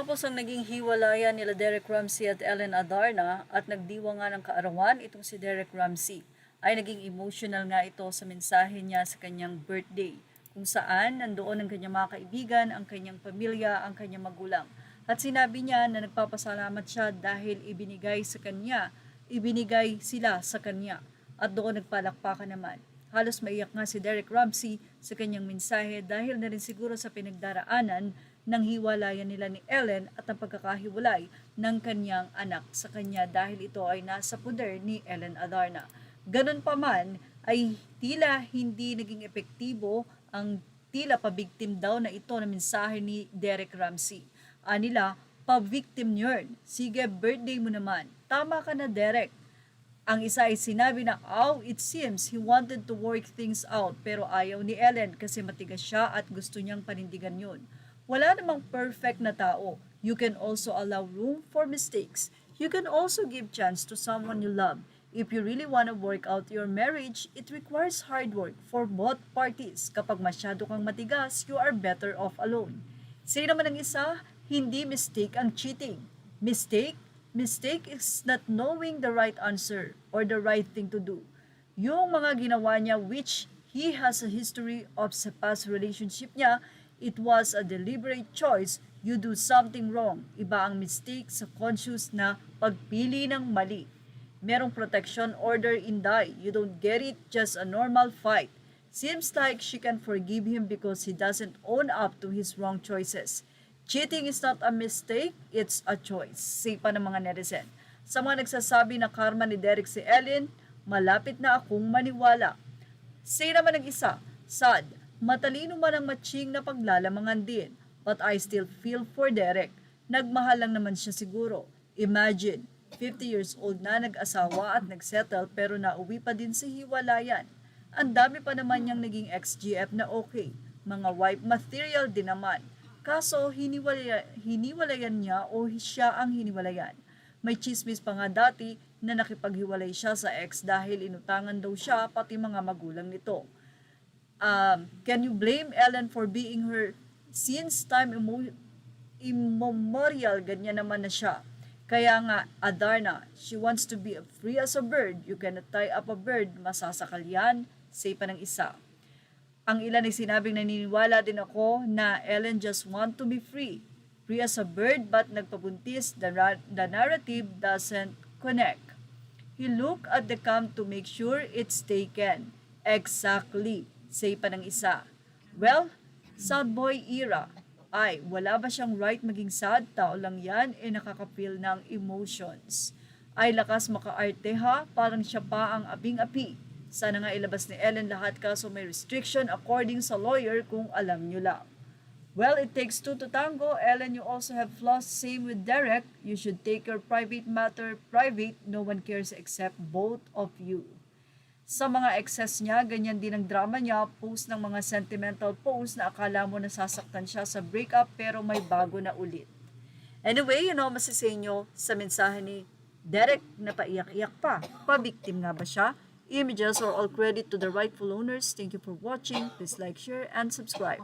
Matapos ang naging hiwalayan nila Derek Ramsey at Ellen Adarna at nagdiwa nga ng kaarawan, itong si Derek Ramsey ay naging emotional nga ito sa mensahe niya sa kanyang birthday, kung saan nandoon ang kanyang mga kaibigan, ang kanyang pamilya, ang kanyang magulang. At sinabi niya na nagpapasalamat siya dahil ibinigay sila sa kanya at doon nagpalakpakan naman. Halos maiyak nga si Derek Ramsey sa kanyang mensahe dahil na rin siguro sa pinagdaraanan ng hiwalayan nila ni Ellen at ang pagkakahiwalay ng kanyang anak sa kanya dahil ito ay nasa poder ni Ellen Adarna. Ganun pa man ay tila hindi naging epektibo ang tila pabiktim daw na ito na mensahe ni Derek Ramsey. Anila, pabiktim yun. Sige, birthday mo naman. Tama ka na, Derek. Ang isa ay sinabi na, it seems he wanted to work things out pero ayaw ni Ellen kasi matigas siya at gusto niyang panindigan yun. Wala namang perfect na tao. You can also allow room for mistakes. You can also give chance to someone you love. If you really want to work out your marriage, it requires hard work for both parties. Kapag masyado kang matigas, you are better off alone. Sino naman ang isa? Hindi mistake ang cheating. Mistake is not knowing the right answer or the right thing to do. Yung mga ginawa niya which he has a history of sa past relationship niya, it was a deliberate choice. You do something wrong. Iba ang mistake sa conscious na pagpili ng mali. Merong protection order in die. You don't get it, just a normal fight. Seems like she can forgive him because he doesn't own up to his wrong choices. Cheating is not a mistake, it's a choice. Say pa ng mga netizen. Sa mga nagsasabi na karma ni Derek si Ellen, malapit na akong maniwala. Say naman ng isa, sad, matalino man ang matching na paglalamangan din, but I still feel for Derek. Nagmahal lang naman siya siguro. Imagine, 50 years old na nag-asawa at nagsettle pero nauwi pa din sa hiwalayan. Ang dami pa naman niyang naging ex-GF na okay. Mga wife material din naman. Kaso, hiniwalayan niya o siya ang hiniwalayan. May chismis pa nga dati na nakipaghiwalay siya sa ex dahil inutangan daw siya pati mga magulang nito. Can you blame Ellen for being her since time immemorial? Ganyan naman na siya. Kaya nga, Adarna, she wants to be free as a bird. You cannot tie up a bird, masasakal yan. Say pa ng isa. Ang ilan ay sinabing naniniwala din ako na Ellen just want to be free. Free as a bird but nagpabuntis, the narrative doesn't connect. He look at the cam to make sure it's taken. Exactly, say pa ng isa. Well, sad boy era. Ay, wala ba siyang right maging sad? Tao lang yan, nakaka-feel ng emotions. Ay, lakas makaarte ha, parang siya pa ang abing-api. Sana nga ilabas ni Ellen lahat kaso may restriction according sa lawyer kung alam nyo lang. Well, it takes two to tango. Ellen, you also have flaws. Same with Derek. You should take your private matter private. No one cares except both of you. Sa mga excess niya, ganyan din ang drama niya. Post ng mga sentimental post na akala mo nasasaktan siya sa breakup pero may bago na ulit. Anyway, masasay nyo sa mensahe ni Derek na paiyak-iyak pa. Pabiktim nga ba siya? Images are all credit to the rightful owners. Thank you for watching. Please like, share, and subscribe.